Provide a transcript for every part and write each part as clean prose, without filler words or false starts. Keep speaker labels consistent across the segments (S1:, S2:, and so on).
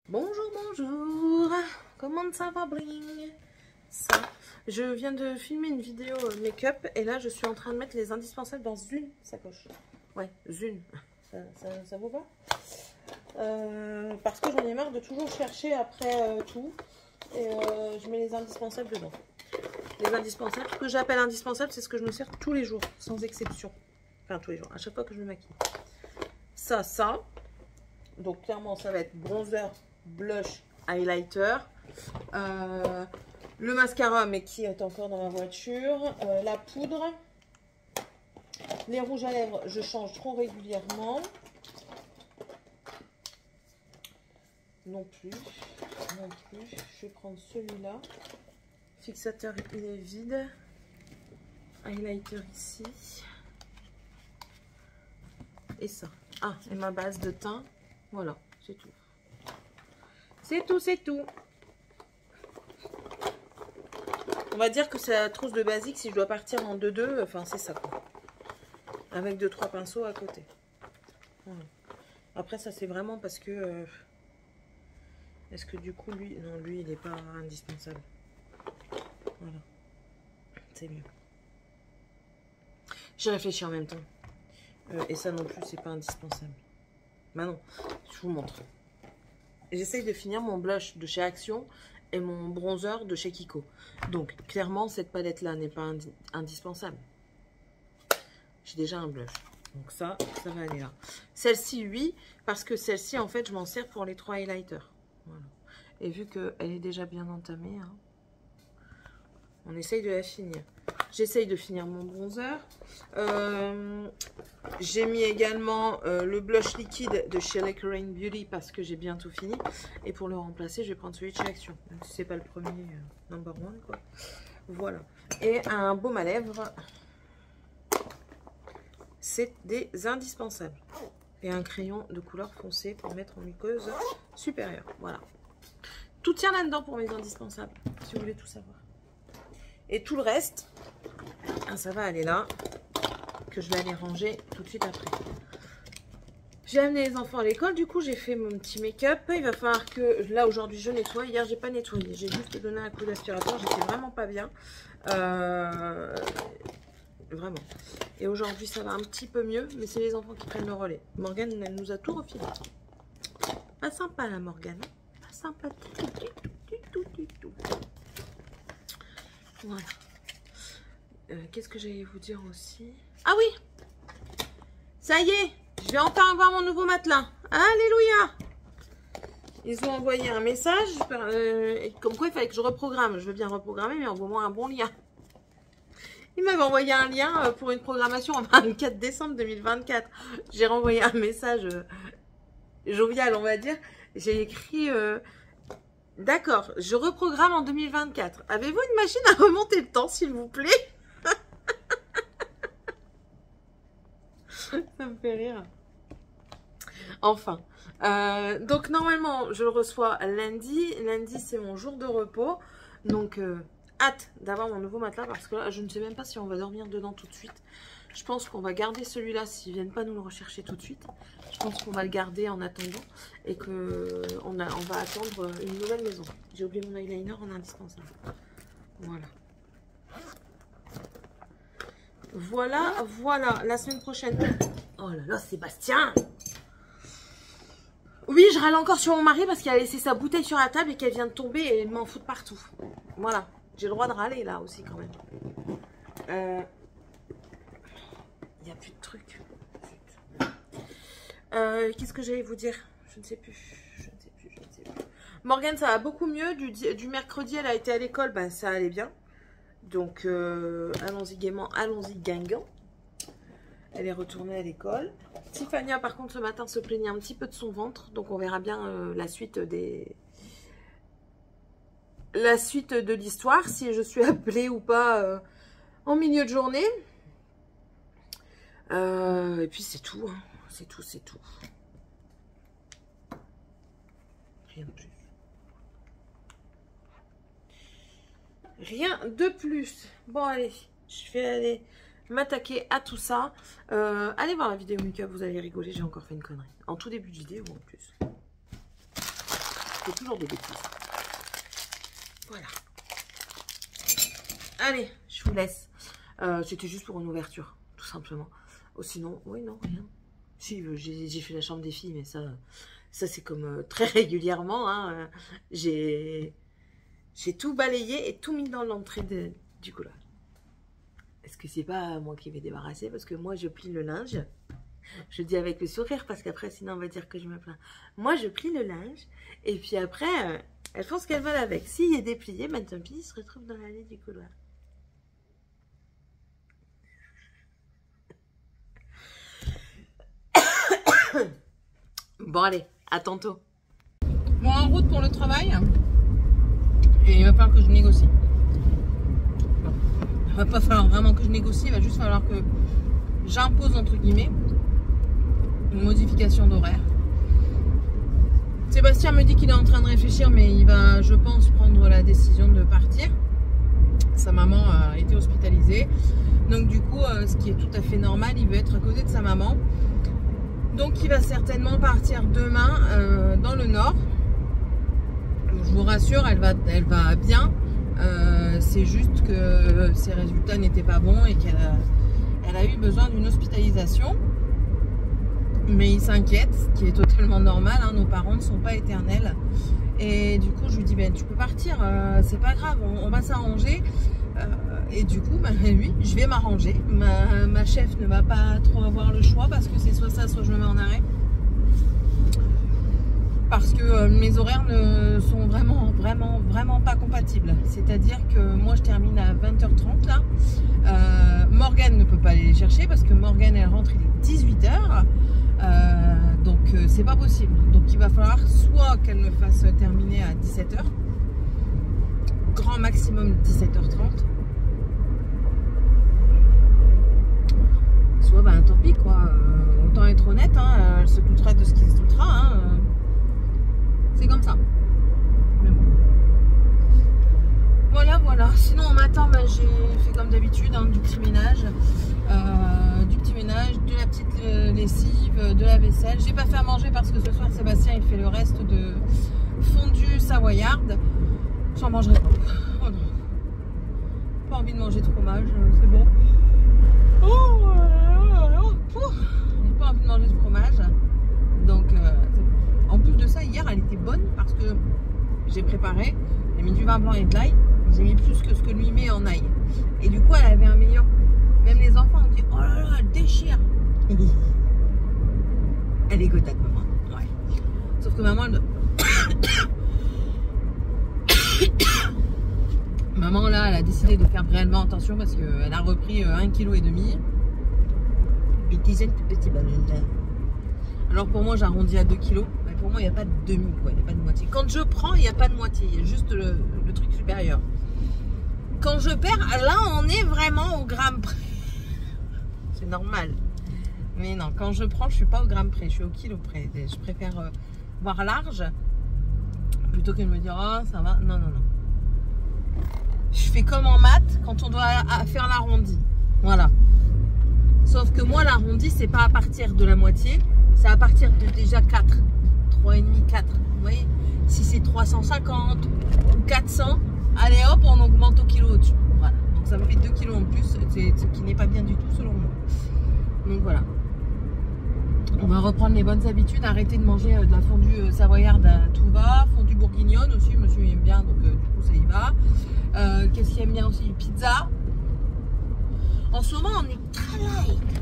S1: Bonjour, bonjour. Comment ça va, bling? Ça, je viens de filmer une vidéo make-up et là je suis en train de mettre les indispensables dans une sacoche. Ouais, une. Ça vaut pas parce que j'en ai marre de toujours chercher après tout et je mets les indispensables dedans. Les indispensables, ce que j'appelle indispensables, c'est ce que je me sers tous les jours, sans exception. Enfin, tous les jours, à chaque fois que je me maquille. Ça. Donc clairement, ça va être bronzer, blush, highlighter, le mascara, mais qui est encore dans ma voiture, la poudre, les rouges à lèvres, je change trop régulièrement. Non plus. Je vais prendre celui-là. Fixateur, il est vide. Highlighter ici. Et ça. Ah, et ma base de teint. Voilà, c'est tout. C'est tout. On va dire que c'est la trousse de basique si je dois partir en 2-2. Enfin, c'est ça, quoi. Avec 2-3 pinceaux à côté. Voilà. Après, ça, c'est vraiment parce que... Est-ce que du coup, lui... Non, lui, il n'est pas indispensable. Voilà. C'est mieux. J'ai réfléchi en même temps. Et ça non plus, c'est pas indispensable. Bah non, je vous montre. J'essaye de finir mon blush de chez Action et mon bronzer de chez Kiko. Donc, clairement, cette palette-là n'est pas indispensable. J'ai déjà un blush. Donc ça va aller là. Celle-ci, oui, parce que celle-ci, en fait, je m'en sers pour les 3 highlighters. Voilà. Et vu qu'elle est déjà bien entamée, hein, on essaye de la finir. J'essaye de finir mon bronzer. J'ai mis également le blush liquide de chez Rain Beauty parce que j'ai bientôt fini. Et pour le remplacer, je vais prendre celui de chez Action. Même si c'est pas le premier number one, quoi. Voilà. Et un baume à lèvres. C'est des indispensables. Et un crayon de couleur foncée pour mettre en muqueuse supérieure. Voilà. Tout tient là-dedans pour mes indispensables, si vous voulez tout savoir. Et tout le reste, ça va aller là, que je vais aller ranger tout de suite après. J'ai amené les enfants à l'école, du coup j'ai fait mon petit make-up. Il va falloir que, là aujourd'hui je nettoie. Hier j'ai pas nettoyé, j'ai juste donné un coup d'aspirateur, j'étais vraiment pas bien. Vraiment. Et aujourd'hui ça va un petit peu mieux, mais c'est les enfants qui prennent le relais. Morgane, elle nous a tout refilé. Pas sympa la Morgane, pas sympa du tout. Voilà. Qu'est-ce que j'allais vous dire aussi? Ah oui! Ça y est! Je vais enfin avoir mon nouveau matelas. Alléluia! Ils ont envoyé un message comme quoi il fallait que je reprogramme. Je veux bien reprogrammer, mais envoie-moi un bon lien. Ils m'avaient envoyé un lien pour une programmation en 24 décembre 2024. J'ai renvoyé un message jovial, on va dire. J'ai écrit... D'accord, je reprogramme en 2024. Avez-vous une machine à remonter le temps, s'il vous plaît? Ça me fait rire. Enfin. Donc, normalement, je le reçois lundi. Lundi, c'est mon jour de repos. Donc, hâte d'avoir mon nouveau matelas parce que là, je ne sais même pas si on va dormir dedans tout de suite. Je pense qu'on va garder celui-là s'ils ne viennent pas nous le rechercher tout de suite. Je pense qu'on va le garder en attendant et qu'on va attendre une nouvelle maison. J'ai oublié mon eyeliner en indispensable. Voilà. La semaine prochaine. Oh là là, Sébastien! Oui, je râle encore sur mon mari parce qu'il a laissé sa bouteille sur la table et qu'elle vient de tomber et il m'en fout partout. Voilà. J'ai le droit de râler là aussi quand même. Il n'y a plus de trucs. Qu'est-ce que j'allais vous dire? Je ne sais plus. Morgane, ça va beaucoup mieux. Du mercredi, elle a été à l'école. Ben, ça allait bien. Donc, allons-y gaiement. Allons-y guinguant. Elle est retournée à l'école. Tiffania, par contre, ce matin, se plaignait un petit peu de son ventre. Donc, on verra bien la suite de l'histoire. Si je suis appelée ou pas en milieu de journée. Et puis, c'est tout. Hein. C'est tout. Rien de plus. Rien de plus. Bon, allez. Je vais aller m'attaquer à tout ça. Allez voir la vidéo make-up, vous allez rigoler. J'ai encore fait une connerie. En tout début de vidéo, en plus. fais toujours des bêtises. Voilà. Allez, je vous laisse. C'était juste pour une ouverture, tout simplement. Oh, sinon, oui, non, rien. Si, j'ai fait la chambre des filles, mais ça c'est comme très régulièrement. Hein, j'ai tout balayé et tout mis dans l'entrée du couloir. Est-ce que c'est pas moi qui vais débarrasser? Parce que moi, je plie le linge. Je dis avec le sourire, parce qu'après, sinon, on va dire que je me plains. Moi, je plie le linge. Et puis après, elles font ce qu'elles veulent avec. S'il est déplié, ben, tant pis, il se retrouve dans l'allée du couloir. Bon, allez, à tantôt. Bon, en route pour le travail. Et il va falloir que je négocie. Il va pas falloir vraiment que je négocie, il va juste falloir que j'impose entre guillemets une modification d'horaire. Sébastien me dit qu'il est en train de réfléchir, mais il va, je pense, prendre la décision de partir. Sa maman a été hospitalisée, donc du coup, ce qui est tout à fait normal, il veut être à côté de sa maman. Donc il va certainement partir demain dans le nord. Je vous rassure, elle va bien. C'est juste que ses résultats n'étaient pas bons et qu'elle a eu besoin d'une hospitalisation. Mais il s'inquiète, ce qui est totalement normal. Hein, nos parents ne sont pas éternels. Et du coup, je lui dis, ben, tu peux partir, c'est pas grave, on va s'arranger. Et du coup, ben, oui, je vais m'arranger. Ma chef ne va pas trop avoir le choix parce que c'est soit ça, soit je me mets en arrêt. Parce que mes horaires ne sont vraiment pas compatibles. C'est-à-dire que moi je termine à 20h30 là. Morgane ne peut pas aller les chercher parce que Morgane elle rentre, il est 18h. Donc c'est pas possible. Donc il va falloir soit qu'elle me fasse terminer à 17h, grand maximum 17h30. Soit ben tant pis quoi. Autant être honnête, hein, elle se doutera de ce qui se doutera. Hein, c'est comme ça. Mais bon. Voilà. Sinon, au matin, ben, j'ai fait comme d'habitude, hein, du petit ménage, de la petite lessive, de la vaisselle. J'ai pas fait à manger parce que ce soir, Sébastien, il fait le reste de fondue savoyarde. J'en mangerai pas. Oh non. Pas envie de manger de fromage, c'est bon. J'ai pas envie de manger de fromage. Donc, en plus de ça, hier, elle était bonne parce que j'ai préparé, j'ai mis du vin blanc et de l'ail. J'ai mis plus que ce que lui met en ail. Et du coup, elle avait un meilleur goût. Même les enfants ont dit, oh là là, elle déchire. Elle est godate, maman. Ouais. Sauf que maman, maman, là, elle a décidé de faire réellement attention parce qu'elle a repris 1,5 kg. Une dizaine de petits ballons. Alors pour moi, j'arrondis à 2 kg. Mais pour moi, il n'y a pas de demi, quoi. Il n'y a pas de moitié. Quand je prends, il n'y a pas de moitié. Il y a juste le truc supérieur. Quand je perds, là, on est vraiment au gramme près. C'est normal. Mais non, quand je prends, je ne suis pas au gramme près. Je suis au kilo près. Je préfère voir large plutôt que de me dire, oh, ça va. Non. Je fais comme en maths quand on doit faire l'arrondi. Voilà. Sauf que moi, l'arrondi, c'est pas à partir de la moitié. C'est à partir de déjà 4. 3,5, 4. Vous voyez? Si c'est 350 ou 400, allez hop, on augmente au kilo au-dessus. Voilà. Donc ça me fait 2 kilos en plus, ce qui n'est pas bien du tout selon moi. Donc voilà. On va reprendre les bonnes habitudes, arrêter de manger de la fondue savoyarde à tout va, fondue bourguignonne aussi, monsieur aime bien, donc du coup ça y va. Qu'est-ce qu'il aime bien aussi? Pizza. En ce moment, on est très light.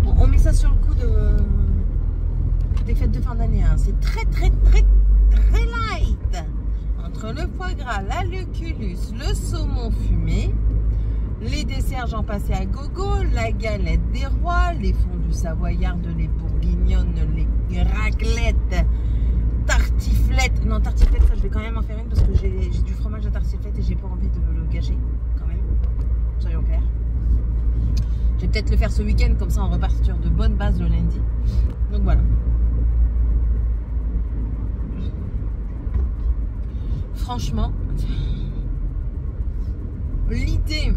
S1: On met ça sur le coup des fêtes de fin d'année. Hein. C'est très light. Entre le foie gras, la lucullus, le saumon fumé, les desserts, j'en passais à gogo, la galette des rois, les fondues savoyardes, les bourguignonnes, les raclettes, tartiflettes. Non, tartiflettes, ça je vais quand même en faire une parce que j'ai du fromage à tartiflette et j'ai pas envie de le gâcher quand même. Soyons clairs. Je vais peut-être le faire ce week-end, comme ça on repart sur de bonnes bases le lundi. Donc voilà. Franchement, l'idée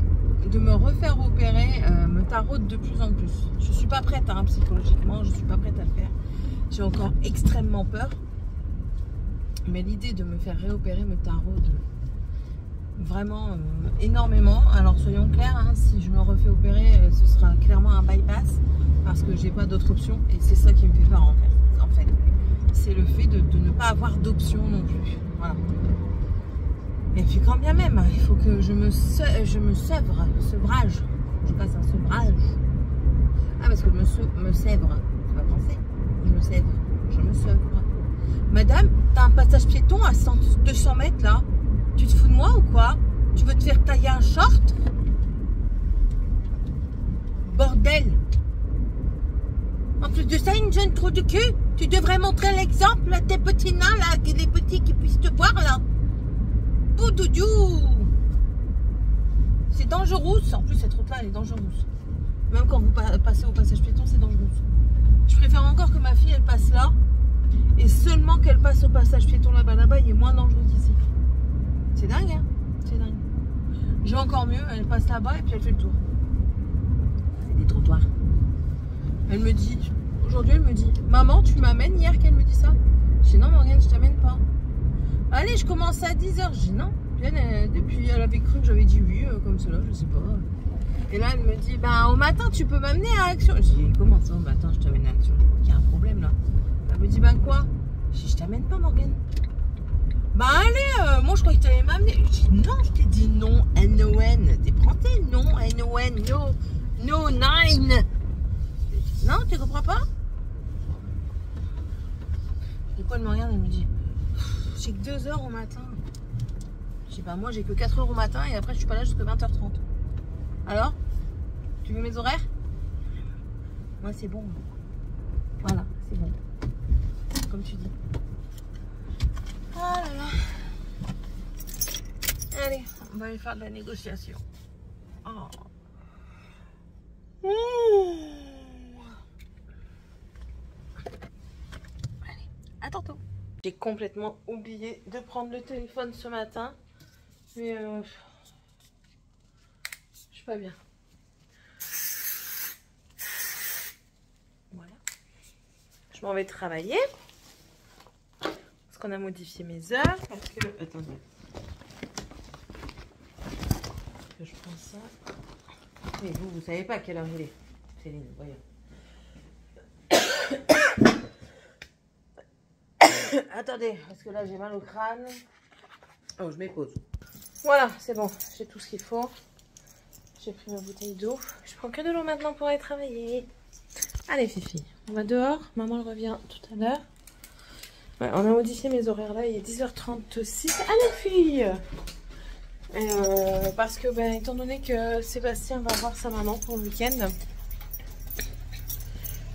S1: de me refaire opérer me taraude de plus en plus. Je suis pas prête, hein, psychologiquement, je suis pas prête à le faire. J'ai encore extrêmement peur. Mais l'idée de me faire réopérer me taraude vraiment énormément. Alors soyons clairs, hein, si je me refais opérer, ce sera clairement un bypass parce que j'ai pas d'autre option et c'est ça qui me fait peur en fait. C'est le fait de ne pas avoir d'option non plus. Voilà. Et puis quand bien même, il faut que je me sevrage. Je passe un sevrage. Ah parce que me sèvre, tu vas penser. Je me sèvre, je me sevre. Madame, t'as un passage piéton à 200 mètres là. Tu te fous de moi ou quoi? Tu veux te faire tailler un short? Bordel! En plus de ça, une jeune trou de cul, tu devrais montrer l'exemple à tes petits nains là, que les petits qui puissent te voir là. Boudoudou! C'est dangereux. En plus, cette route là, elle est dangereuse. Même quand vous passez au passage piéton, c'est dangereux. Je préfère encore que ma fille, elle passe là. Et seulement qu'elle passe au passage piéton là-bas, il est moins dangereux qu'ici. C'est dingue, hein? C'est dingue. J'ai encore mieux, elle passe là-bas et puis elle fait le tour. Elle fait des trottoirs. Elle me dit, aujourd'hui elle me dit, maman, tu m'amènes hier qu'elle me dit ça? Je dis non, Morgane, je t'amène pas. Allez, je commence à 10h. Je dis non. Depuis, elle avait cru que j'avais dit oui, comme cela, je sais pas. Et là, elle me dit, ben au matin, tu peux m'amener à Action. Je dis, comment ça, au matin, je t'amène à Action? Je crois qu'il y a un problème là. Elle me dit, ben quoi? Je dis, je t'amène pas, Morgane. Bah allez, moi je crois que tu allais m'amener. Je dis non, je t'ai dit non, N-O-N. T'es français, non, N-O-N, no, 9. Non, tu comprends pas? Du coup, elle me regarde, elle me dit, j'ai que 2 heures au matin. Je dis, bah moi j'ai que 4 heures au matin et après je suis pas là jusqu'à 20h30. Alors? Tu veux mes horaires? Moi c'est bon. Voilà, c'est bon. Comme tu dis. Oh là là. Allez, on va aller faire de la négociation. Oh. Allez, à tantôt. J'ai complètement oublié de prendre le téléphone ce matin. Mais je suis pas bien. Voilà. Je m'en vais travailler. Parce qu'on a modifié mes heures. Parce que... Attendez. Que je prends ça. Et vous savez pas à quelle heure il est. Céline, voyons. Attendez, parce que là j'ai mal au crâne. Oh, je m'épose. Voilà, c'est bon. J'ai tout ce qu'il faut. J'ai pris ma bouteille d'eau. Je prends que de l'eau maintenant pour aller travailler. Allez, Fifi, on va dehors. Maman elle revient tout à l'heure. Ouais, on a modifié mes horaires là. Il est 10h36. Allez, fille. Parce que, ben, étant donné que Sébastien va voir sa maman pour le week-end,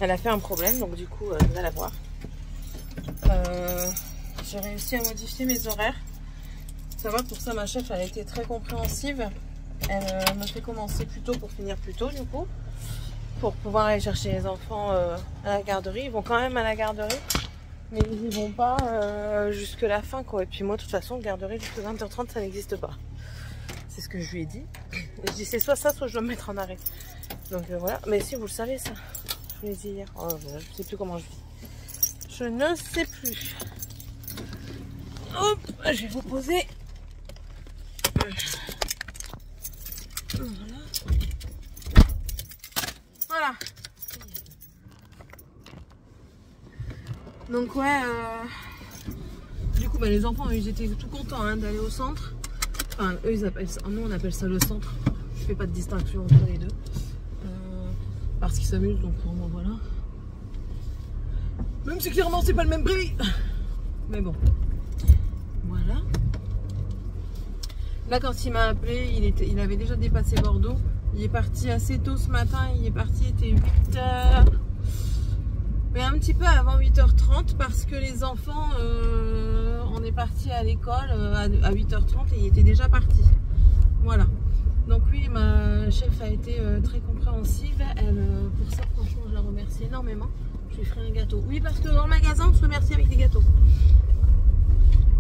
S1: elle a fait un problème, donc du coup, elle va la voir. J'ai réussi à modifier mes horaires. Ça va, pour ça, ma chef, elle a été très compréhensive. Elle me fait commencer plus tôt pour finir plus tôt, du coup, pour pouvoir aller chercher les enfants à la garderie. Ils vont quand même à la garderie, mais ils n'y vont pas jusque la fin, quoi. Et puis moi, de toute façon, garderie jusqu'à 20h30, ça n'existe pas. C'est ce que je lui ai dit. Et je dis, c'est soit ça, soit je dois me mettre en arrêt. Donc voilà. Mais si, vous le savez, ça. Je vous l'ai dit hier. Oh, je sais plus comment je vis. Je ne sais plus. Hop, je vais vous poser. Voilà. Voilà. Donc ouais, du coup, bah, les enfants, ils étaient tout contents hein, d'aller au centre. Enfin, eux, ils appellent ça, nous, on appelle ça le centre. Je fais pas de distinction entre les deux. Parce qu'ils s'amusent, donc pour moi, voilà. Même si clairement, c'est pas le même prix. Mais bon. Voilà. Là, quand il m'a appelé, il avait déjà dépassé Bordeaux. Il est parti assez tôt ce matin. Il est parti, il était 8h. Mais un petit peu avant 8h30 parce que les enfants, on est parti à l'école à 8h30 et il était déjà parti. Voilà. Donc oui, ma chef a été très compréhensive. Elle, pour ça, franchement, je la remercie énormément. Je lui ferai un gâteau. Oui, parce que dans le magasin, on se remercie avec des gâteaux.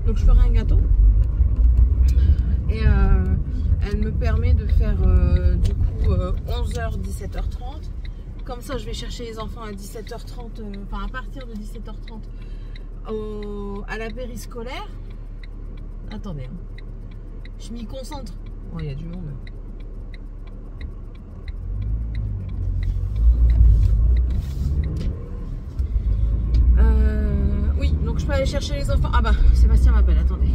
S1: Donc je ferai un gâteau. Et elle me permet de faire du coup 11h, 17h30. Comme ça, je vais chercher les enfants à 17h30, enfin à partir de 17h30 à la périscolaire. Attendez, hein. Je m'y concentre. Oh, il y a du monde. Oui, donc je peux aller chercher les enfants. Ah bah, Sébastien m'appelle, attendez.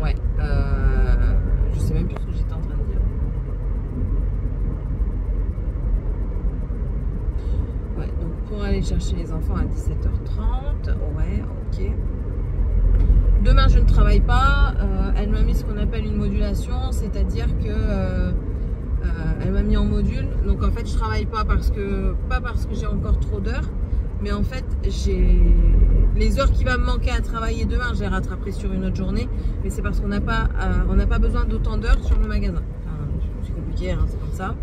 S1: Ouais, je sais même plus ce que j'étais en train de dire. Ouais, donc pour aller chercher les enfants à 17h30. Ouais, ok. Demain, je ne travaille pas. Elle m'a mis ce qu'on appelle une modulation, c'est-à-dire que elle m'a mis en module. Donc en fait, je travaille pas parce que j'ai encore trop d'heures, mais en fait, j'ai les heures qui va me manquer à travailler demain, je les rattraperai sur une autre journée. Mais c'est parce qu'on n'a pas besoin d'autant d'heures sur le magasin. Enfin, c'est compliqué, hein, c'est comme ça.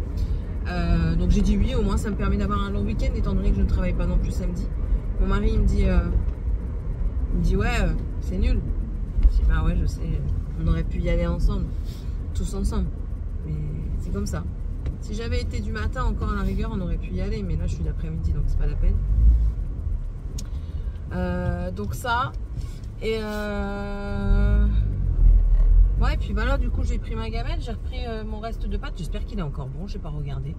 S1: Donc j'ai dit oui, au moins ça me permet d'avoir un long week-end étant donné que je ne travaille pas non plus samedi. Mon mari il me dit ouais, c'est nul. Je dis bah ouais, je sais, on aurait pu y aller ensemble, tous ensemble, mais c'est comme ça. Si j'avais été du matin encore à la rigueur, on aurait pu y aller, mais là je suis l'après-midi donc c'est pas la peine. Donc ça et ouais, puis bah là du coup j'ai pris ma gamelle, j'ai repris mon reste de pâtes, j'espère qu'il est encore bon, j'ai pas regardé,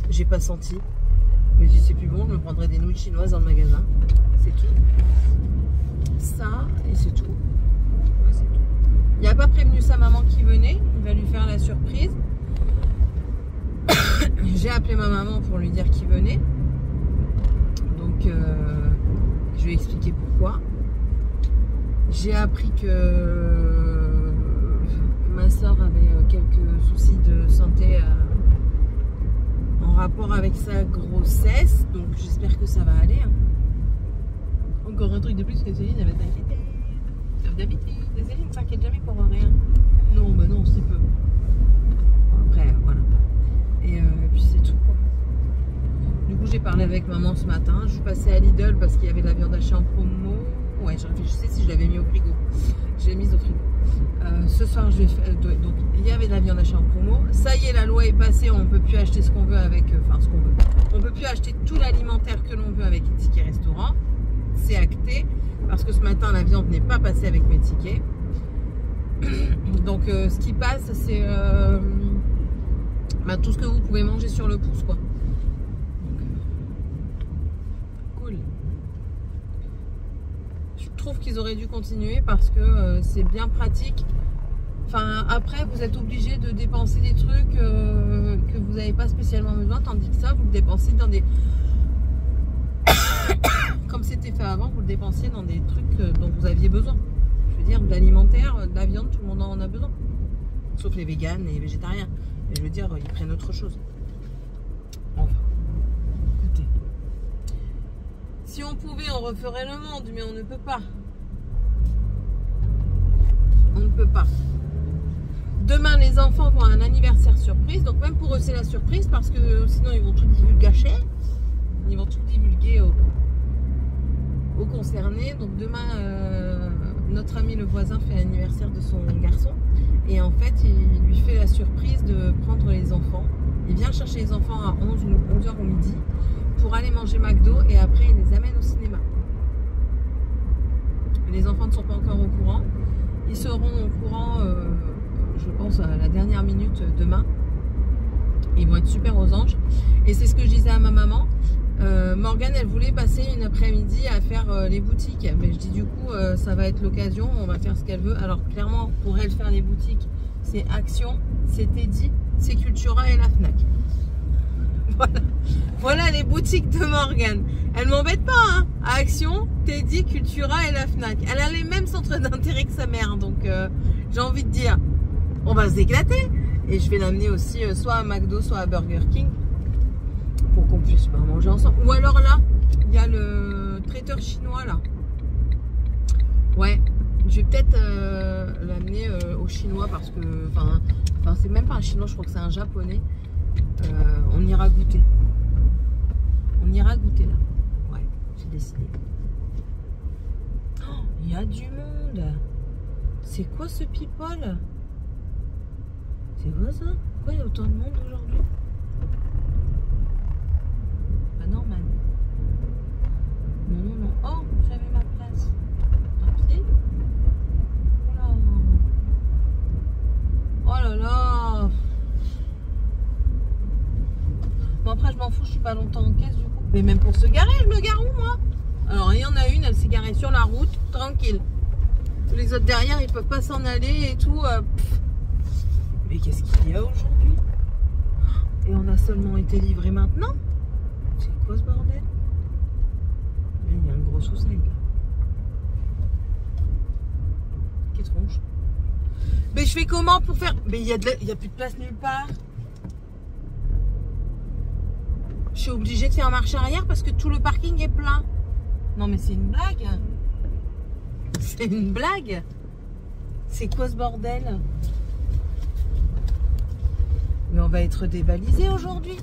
S1: j'ai pas senti, mais si c'est plus bon je me prendrai des nouilles chinoises dans le magasin, c'est tout. Ça et c'est tout. Ouais, c'est tout. Il n'a pas prévenu sa maman qui venait, il va lui faire la surprise. J'ai appelé ma maman pour lui dire qu'il venait, donc je lui ai expliqué pourquoi. J'ai appris que ma soeur avait quelques soucis de santé en rapport avec sa grossesse, donc j'espère que ça va aller. Encore un truc de plus que Céline avait s'inquiété. D'habitude, Céline ne s'inquiète jamais pour rien. Non, bah non, c'est peu. Après, voilà. Et puis c'est tout, quoi. Du coup, j'ai parlé avec maman ce matin. Je suis passée à Lidl parce qu'il y avait de la viande hachée en promo. Ouais, je réfléchissais si je l'avais mis au frigo. Je l'ai mise au frigo. Ce soir, je vais faire. Donc, il y avait de la viande hachée en promo. Ça y est, la loi est passée. On ne peut plus acheter ce qu'on veut avec. Enfin, ce qu'on veut. On ne peut plus acheter tout l'alimentaire que l'on veut avec les tickets restaurant. C'est acté. Parce que ce matin, la viande n'est pas passée avec mes tickets. Donc, ce qui passe, c'est bah, tout ce que vous pouvez manger sur le pouce, quoi. Donc, cool. Je trouve qu'ils auraient dû continuer parce que c'est bien pratique. Enfin, après, vous êtes obligé de dépenser des trucs que vous n'avez pas spécialement besoin, tandis que ça, vous le dépensez dans des... Comme c'était fait avant, vous le dépensiez dans des trucs dont vous aviez besoin. Je veux dire, de l'alimentaire, de la viande, tout le monde en a besoin. Sauf les véganes et les végétariens. Et je veux dire, ils prennent autre chose. Enfin, écoutez. Si on pouvait, on referait le monde, mais on ne peut pas. On ne peut pas. Demain, les enfants vont à un anniversaire surprise. Donc même pour eux, c'est la surprise parce que sinon, ils vont tout divulgacher. Ils vont tout divulguer aux concernés. Donc demain, notre ami le voisin fait l'anniversaire de son garçon. Et en fait, il lui fait la surprise de prendre les enfants. Il vient chercher les enfants à 11h au midi pour aller manger McDo et après il les amène au cinéma. Les enfants ne sont pas encore au courant. Ils seront au courant, je pense, à la dernière minute demain. Ils vont être super aux anges. Et c'est ce que je disais à ma maman. Morgane, elle voulait passer une après-midi à faire les boutiques. Mais je dis du coup, ça va être l'occasion. On va faire ce qu'elle veut. Alors clairement, pour elle faire les boutiques, c'est Action, c'est Teddy, c'est Cultura et la Fnac. Voilà. Voilà les boutiques de Morgane. Elle m'embête pas, hein. Action, Teddy, Cultura et la Fnac. Elle a les mêmes centres d'intérêt que sa mère. Donc j'ai envie de dire, on va s'éclater. Et je vais l'amener aussi soit à McDo, soit à Burger King. Pour qu'on puisse manger ensemble. Ou alors là, il y a le traiteur chinois là. Ouais, je vais peut-être l'amener au chinois parce que, enfin c'est même pas un chinois, je crois que c'est un japonais. On ira goûter. On ira goûter là. Ouais, j'ai décidé. Oh, il y a du monde. C'est quoi ce people? C'est quoi ça? Pourquoi il y a autant de monde aujourd'hui? Pas normal. Non. Oh, pas longtemps en caisse du coup. Mais même pour se garer, je me gare où moi? Alors il y en a une, elle s'est garée sur la route, tranquille. Tous les autres derrière, ils peuvent pas s'en aller et tout. Mais qu'est-ce qu'il y a aujourd'hui? Et on a seulement été livré maintenant? C'est quoi ce bordel? Il y a un gros sous-sac. Qui tronche. Mais je fais comment pour faire? Mais il y a plus de place nulle part. Je suis obligée de faire marche arrière parce que tout le parking est plein. Non mais c'est une blague. C'est une blague. C'est quoi ce bordel? Mais on va être dévalisé aujourd'hui.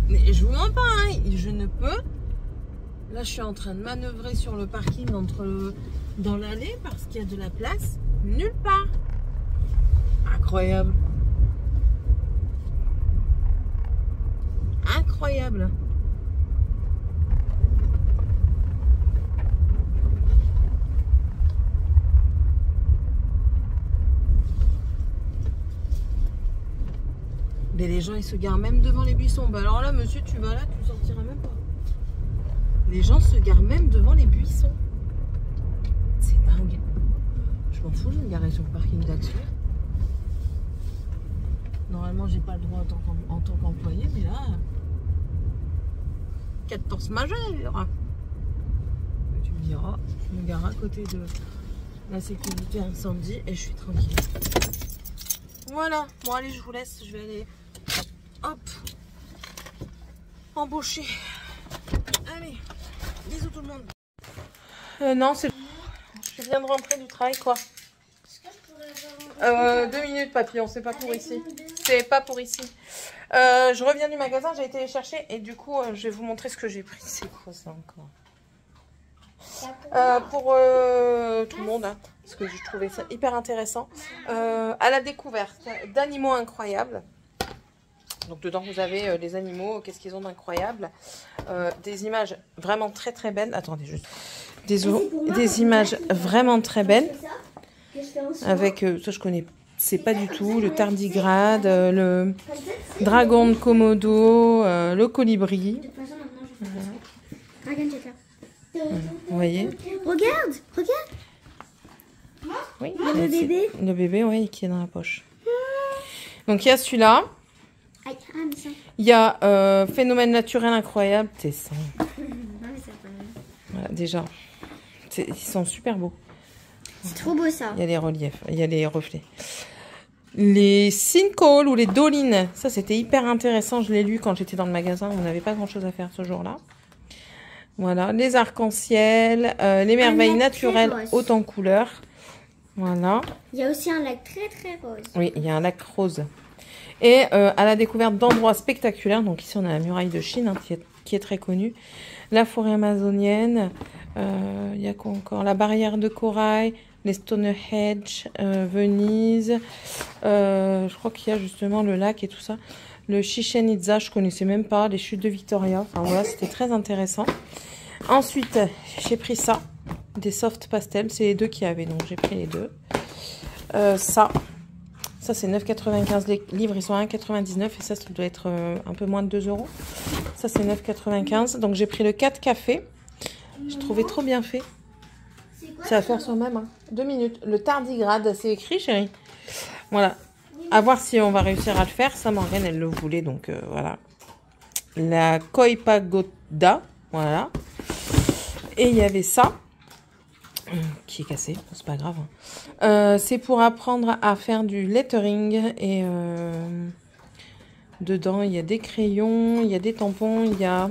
S1: Mais je vous mens pas, hein, je ne peux. Là, je suis en train de manœuvrer sur le parking dans l'allée parce qu'il y a de la place nulle part. Incroyable. Incroyable. Mais les gens, ils se garent même devant les buissons. Bah alors là, monsieur, tu vas là, tu sortiras même pas. Les gens se garent même devant les buissons. C'est dingue. Je m'en fous, je vais me garer sur le parking d'Action. Normalement, j'ai pas le droit en tant qu'employé, mais là, 14 majeure. Tu me diras, je me gare à côté de la sécurité incendie et je suis tranquille. Voilà. Bon, allez, je vous laisse. Je vais aller, hop, embaucher. Allez, bisous tout le monde. Non, c'est... Je viens de rentrer du travail, quoi. 2 minutes, papillon, c'est pas pour ici. C'est pas pour ici. Je reviens du magasin, j'ai été les chercher et du coup, je vais vous montrer ce que j'ai pris. C'est quoi ça encore? Pour tout le monde, hein, parce que je trouvais ça hyper intéressant. À la découverte d'animaux incroyables. Donc dedans, vous avez les animaux, qu'est-ce qu'ils ont d'incroyable. Des images vraiment très très belles. Attendez, juste. Des images vraiment très belles. Avec, ça je connais, c'est pas du tout, le tardigrade, le dragon de Komodo, le colibri. Vous voyez?
S2: Regarde, regarde.
S1: Oui,
S2: le bébé.
S1: Le bébé, oui, qui est dans la poche. Donc il y a celui-là. Il y a phénomène naturel incroyable, Tessin. Voilà, déjà, ils sont super beaux.
S2: C'est trop beau ça.
S1: Il y a les reliefs, il y a les reflets. Les sinkholes ou les dolines, ça c'était hyper intéressant, je l'ai lu quand j'étais dans le magasin, on n'avait pas grand chose à faire ce jour-là. Voilà, les arcs-en-ciel, les merveilles naturelles hautes en couleurs. Voilà.
S2: Il y a aussi un lac très très rose.
S1: Oui, il y a un lac rose. Et à la découverte d'endroits spectaculaires, donc ici on a la muraille de Chine hein, qui est très connue. La forêt amazonienne, il y a quoi encore? La barrière de corail, les Stonehenge, Venise. Je crois qu'il y a justement le lac et tout ça. Le Chichen Itza, je connaissais même pas. Les chutes de Victoria. Enfin voilà, c'était très intéressant. Ensuite, j'ai pris ça. Des soft pastels. C'est les deux qu'il y avait, donc j'ai pris les deux. Ça c'est 9,95 les livres. Ils sont à 1,99 et ça doit être un peu moins de 2 €. Ça, c'est 9,95. Donc j'ai pris le 4 café. Je trouvais trop bien fait. Ça va faire soi-même. Hein. 2 minutes. Le tardigrade, c'est écrit, chérie. Voilà. À voir si on va réussir à le faire. Ça, Morgane, elle le voulait. Donc, voilà. La Koi Pagoda. Voilà. Et il y avait ça. Qui est cassé. C'est pas grave. Hein. C'est pour apprendre à faire du lettering. Et dedans, il y a des crayons. Il y a des tampons. Il y a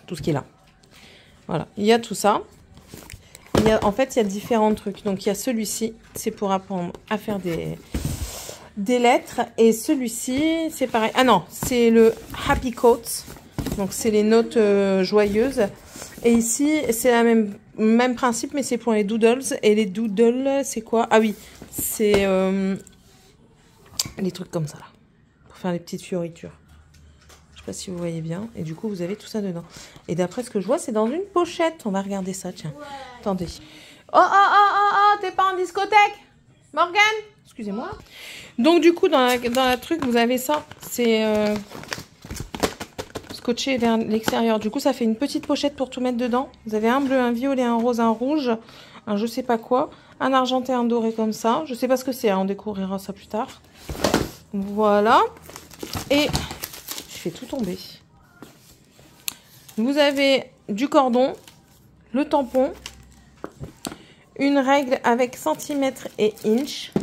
S1: tout ce qui est là. Voilà. Il y a tout ça. En fait, il y a différents trucs. Donc, il y a celui-ci. C'est pour apprendre à faire des lettres. Et celui-ci, c'est pareil. Ah non, c'est le Happy Quotes. Donc, c'est les notes joyeuses. Et ici, c'est le même principe, mais c'est pour les doodles. Et les doodles, c'est quoi? Ah oui, c'est les trucs comme ça, là. Pour faire les petites fioritures. Je sais pas si vous voyez bien. Et du coup, vous avez tout ça dedans. Et d'après ce que je vois, c'est dans une pochette. On va regarder ça, tiens. Ouais. Attendez. Oh, t'es pas en discothèque, Morgane? Excusez-moi. Donc du coup, dans la truc, vous avez ça. C'est scotché vers l'extérieur. Du coup, ça fait une petite pochette pour tout mettre dedans. Vous avez un bleu, un violet, un rose, un rouge, un je sais pas quoi, un argenté, un doré comme ça. Je sais pas ce que c'est, hein, on découvrira ça plus tard. Voilà. Et je fais tout tomber. Vous avez du cordon, le tampon, une règle avec centimètres et inch.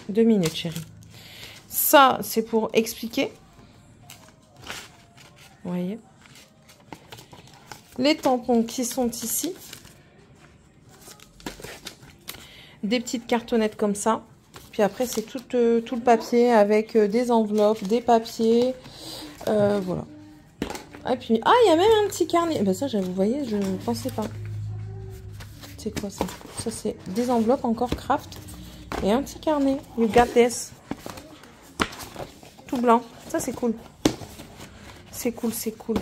S1: 2 minutes, chérie. Ça, c'est pour expliquer. Vous voyez. Les tampons qui sont ici. Des petites cartonnettes comme ça. Puis après, c'est tout le papier avec des enveloppes, des papiers. Voilà. Et puis, ah, il y a même un petit carnet. Ben ça, vous voyez, je ne pensais pas. C'est quoi ça? Ça, c'est des enveloppes encore craft. Et un petit carnet. You got this. Tout blanc. Ça, c'est cool. C'est cool, c'est cool.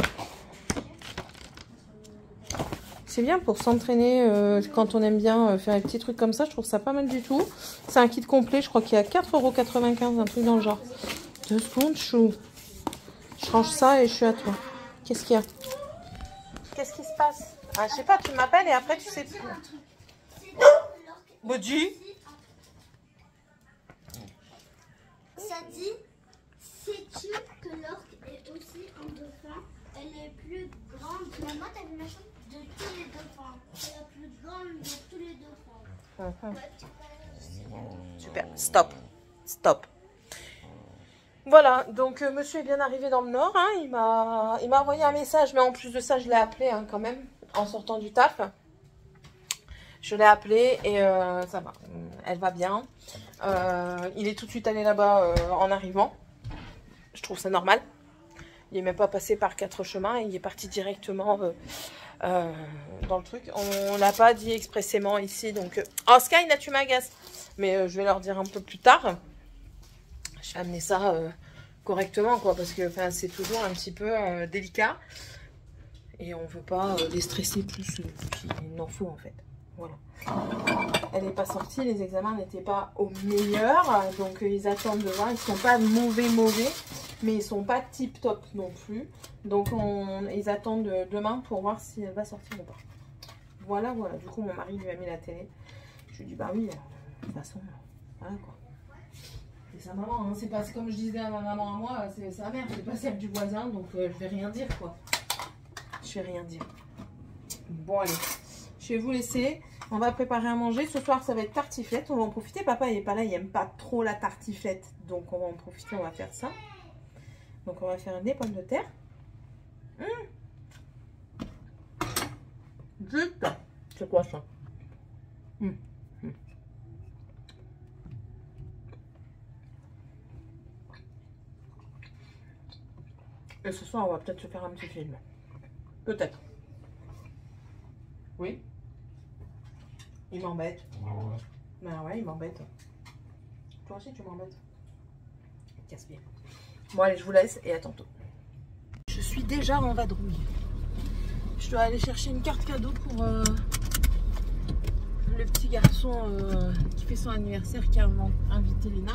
S1: C'est bien pour s'entraîner quand on aime bien faire des petits trucs comme ça. Je trouve ça pas mal du tout. C'est un kit complet. Je crois qu'il y a 4,95 €, un truc dans le genre. 2 secondes, chou. Je range ça et je suis à toi. Qu'est-ce qu'il y a? Qu'est-ce qui se passe? Ah, je sais pas, tu m'appelles et après tu sais plus. Bodi?
S2: Ça dit, sais-tu que l'orque est aussi un dauphin? Elle est plus grande. Maman, t'as vu la chambre de tous les dauphins. C'est la plus grande de tous les dauphins.
S1: Super, stop, stop. Voilà, donc monsieur est bien arrivé dans le nord, hein. Il m'a envoyé un message, mais en plus de ça, je l'ai appelé hein, quand même, en sortant du taf. Je l'ai appelé et ça va, elle va bien. Il est tout de suite allé là-bas en arrivant. Je trouve ça normal. Il n'est même pas passé par 4 chemins, il est parti directement dans le truc. On l'a pas dit expressément ici, donc... Oh Sky, là tu m'agaces. Mais je vais leur dire un peu plus tard. Je vais amener ça correctement, quoi, parce que c'est toujours un petit peu délicat. Et on veut pas les stresser plus qu'il n'en faut, en fait. Voilà. Elle n'est pas sortie, les examens n'étaient pas au meilleur. Donc ils attendent de voir. Ils sont pas mauvais, mais ils sont pas tip top non plus. Donc ils attendent demain pour voir si elle va sortir ou pas. Voilà, voilà. Du coup, mon mari lui a mis la télé. Je lui ai dit, bah oui, de toute façon, voilà quoi. C'est sa maman, hein. C'est pas comme je disais à ma maman à moi, c'est sa mère, c'est pas celle du voisin, donc je vais rien dire quoi. Je vais rien dire. Bon allez, je vais vous laisser. On va préparer à manger. Ce soir, ça va être tartiflette. On va en profiter. Papa, il n'est pas là. Il n'aime pas trop la tartiflette. Donc, on va en profiter. On va faire ça. Donc, on va faire des pommes de terre. Juste. C'est quoi ça? Et ce soir, on va peut-être se faire un petit film. Peut-être. Oui. Il m'embête. Bah ouais, il m'embête. Toi aussi, tu m'embêtes. Casse-pied. Bon, allez, je vous laisse et à tantôt. Je suis déjà en vadrouille. Je dois aller chercher une carte cadeau pour le petit garçon qui fait son anniversaire, qui a invité Lina.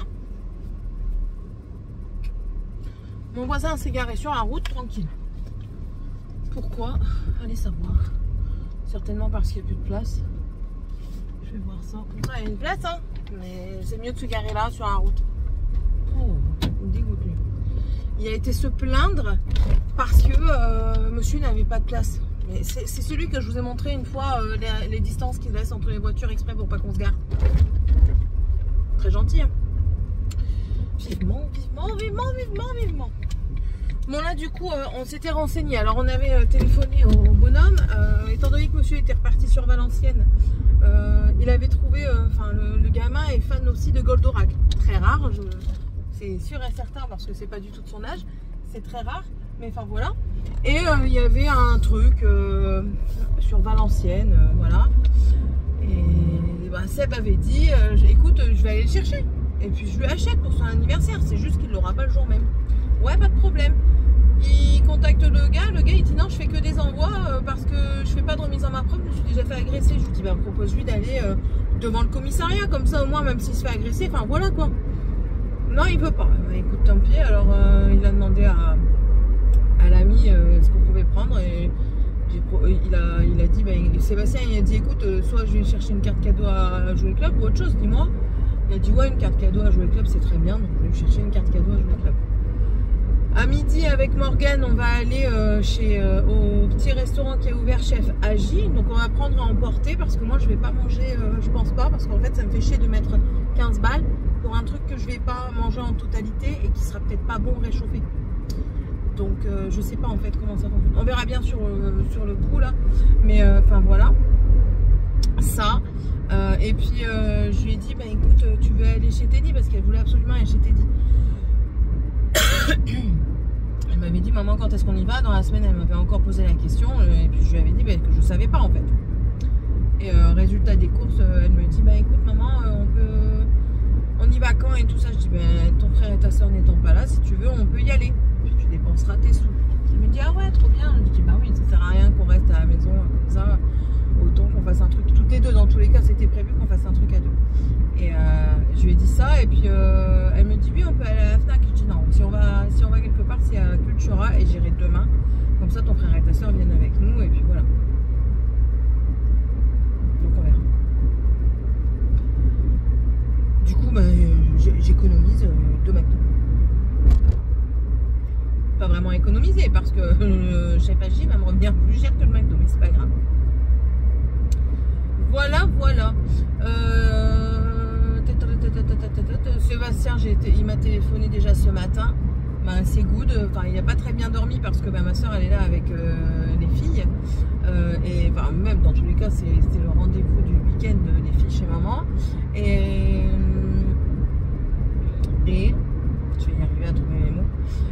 S1: Mon voisin s'est garé sur la route, tranquille. Pourquoi? Allez savoir. Certainement parce qu'il n'y a plus de place. Je vais voir ça. Comme ça, il y a une place, hein. Mais c'est mieux de se garer là, sur la route. Oh, il me dégoûte, lui. Il a été se plaindre parce que monsieur n'avait pas de place. Mais c'est celui que je vous ai montré une fois, les distances qu'il laisse entre les voitures exprès pour pas qu'on se gare. Très gentil, hein. Vivement, vivement, vivement, vivement, vivement. Bon là du coup on s'était renseigné, alors on avait téléphoné au bonhomme, étant donné que monsieur était reparti sur Valenciennes, il avait trouvé, le gamin est fan aussi de Goldorak, très rare, c'est sûr et certain parce que c'est pas du tout de son âge, c'est très rare, mais enfin voilà, et il y avait un truc sur Valenciennes, voilà, et bah, Seb avait dit, écoute je vais aller le chercher, et puis je lui achète pour son anniversaire, c'est juste qu'il l'aura pas le jour même. Ouais, pas de problème. Il contacte le gars il dit non, je fais que des envois parce que je fais pas de remise en main propre, je me suis déjà fait agresser. Je lui dis bah propose-lui d'aller devant le commissariat, comme ça au moins, même s'il se fait agresser, enfin voilà quoi. Non, il veut pas. Bah, écoute, tant pis. Alors, il a demandé à l'ami ce qu'on pouvait prendre et il a dit, bah, Sébastien, il a dit, écoute, soit je vais chercher une carte cadeau à Jouer Club ou autre chose, dis-moi. Il a dit, ouais, une carte cadeau à Jouer Club, c'est très bien, donc je vais chercher une carte cadeau à Jouer Club. À midi, avec Morgane, on va aller au petit restaurant qui est ouvert, Chef Agi. Donc, on va prendre à emporter parce que moi, je vais pas manger, je pense pas, parce qu'en fait, ça me fait chier de mettre 15 balles pour un truc que je vais pas manger en totalité et qui sera peut-être pas bon réchauffé. Donc, je sais pas en fait comment ça fonctionne. On verra bien sur le coup là. Mais, enfin, voilà. Ça. Et puis, je lui ai dit, bah écoute, tu veux aller chez Teddy parce qu'elle voulait absolument aller chez Teddy. Elle m'avait dit, maman, quand est-ce qu'on y va? Dans la semaine, elle m'avait encore posé la question. Et puis, je lui avais dit que je savais pas, en fait. Et résultat des courses, elle me dit, bah écoute, maman, on y va quand? Et tout ça. Je dis, ton frère et ta soeur n'étant pas là, si tu veux, on peut y aller. Puis, tu dépenseras tes sous. Elle me dit, ah ouais, trop bien. Je dis, bah oui, ça sert à rien qu'on reste à la maison comme ça. Autant qu'on fasse un truc, toutes les deux. Dans tous les cas, c'était prévu qu'on fasse un truc à deux. Et je lui ai dit ça, et puis elle me dit oui, on peut aller à la FNAC. Je dis non, si on va quelque part, c'est à Cultura et j'irai demain. Comme ça, ton frère et ta soeur viennent avec nous, et puis voilà. Donc on verra. Du coup, j'économise 2 McDo. Pas vraiment économiser, parce que le Chef Agi va me revenir plus cher que le McDo, mais c'est pas grave. Voilà, voilà. Sébastien, il m'a téléphoné déjà ce matin. C'est good. Enfin, il n'a pas très bien dormi parce que ma soeur elle est là avec les filles. Et même dans tous les cas, c'était le rendez-vous du week-end des filles chez maman. Et je vais y arriver à trouver mes mots.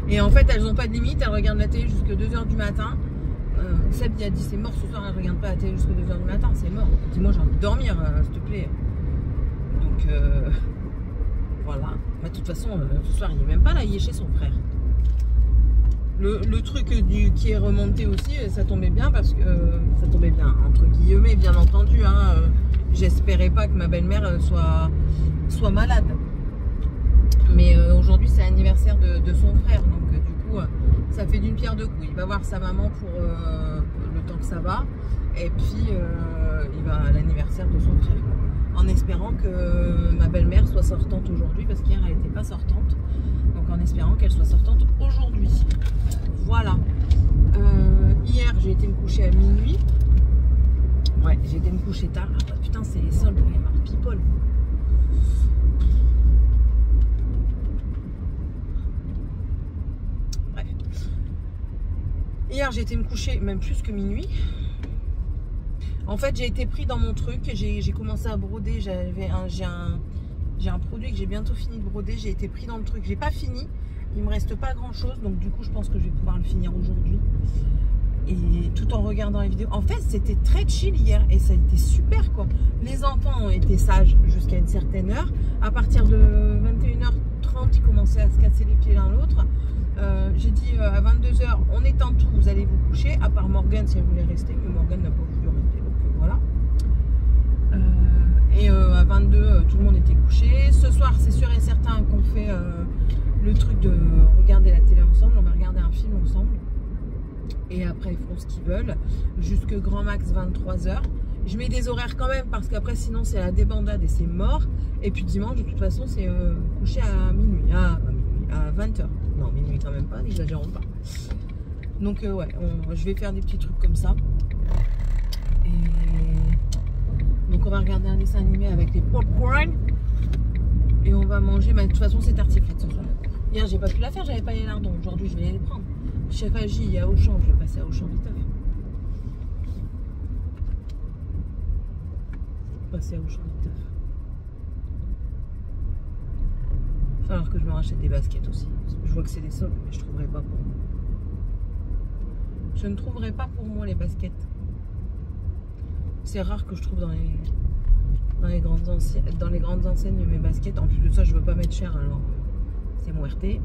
S1: Et en fait, elles n'ont pas de limite. Elles regardent la télé jusqu'à 2 h du matin. Seb il a dit c'est mort ce soir, elle ne regarde pas la télé jusqu'à 2 h du matin, c'est mort. Dis-moi, j'ai envie de dormir, s'il te plaît. Donc voilà. Mais de toute façon, ce soir il n'est même pas là, il est chez son frère. Le truc qui est remonté aussi, ça tombait bien parce que ça tombait bien, entre guillemets, bien entendu. Hein, j'espérais pas que ma belle-mère soit malade. Mais aujourd'hui c'est l'anniversaire de son frère, donc du coup ça fait d'une pierre deux coups. Il va voir sa maman pour le temps que ça va, et puis il va à l'anniversaire de son frère, en espérant que ma belle-mère soit sortante aujourd'hui, parce qu'hier elle n'était pas sortante, donc en espérant qu'elle soit sortante aujourd'hui. Voilà. Hier j'ai été me coucher à minuit. Ouais, j'ai été me coucher tard. Ah bah, putain, c'est les soldes pour les marques People. Hier, j'ai été me coucher, même plus que minuit. En fait, j'ai été pris dans mon truc. J'ai commencé à broder. J'ai un produit que j'ai bientôt fini de broder. J'ai été pris dans le truc. J'ai pas fini. Il me reste pas grand chose. Donc, du coup, je pense que je vais pouvoir le finir aujourd'hui. Et tout en regardant les vidéos. En fait, c'était très chill hier. Et ça a été super, quoi. Les enfants ont été sages jusqu'à une certaine heure. À partir de 21h30, ils commençaient à se casser les pieds l'un l'autre. J'ai dit à 22 h on étend tout, vous allez vous coucher, à part Morgane si elle voulait rester, mais Morgane n'a pas voulu rester, donc voilà. Et à 22, tout le monde était couché. Ce soir, c'est sûr et certain qu'on fait le truc de regarder la télé ensemble. On va regarder un film ensemble. Et après, ils feront ce qu'ils veulent. Jusque grand max 23 h. Je mets des horaires quand même, parce qu'après, sinon, c'est la débandade et c'est mort. Et puis dimanche, de toute façon, c'est coucher à minuit, à 20 h. Non, minuit quand même pas, n'exagérons pas. Donc ouais, je vais faire des petits trucs comme ça. Et donc on va regarder un dessin animé avec les popcorn. Et on va manger, mais de toute façon c'est tartiflette ce soir. Hier j'ai pas pu la faire, j'avais pas les lardons. Aujourd'hui je vais les prendre. Chef Agi, il y a Auchan, je vais passer à Auchan vite. Passer à Auchan vite. Il va falloir que je me rachète des baskets aussi. Je vois que c'est des soldes, mais je ne trouverai pas pour moi. Je ne trouverai pas pour moi les baskets. C'est rare que je trouve dans les grandes enseignes mes baskets. En plus de ça, je ne veux pas mettre cher, alors c'est mon RT.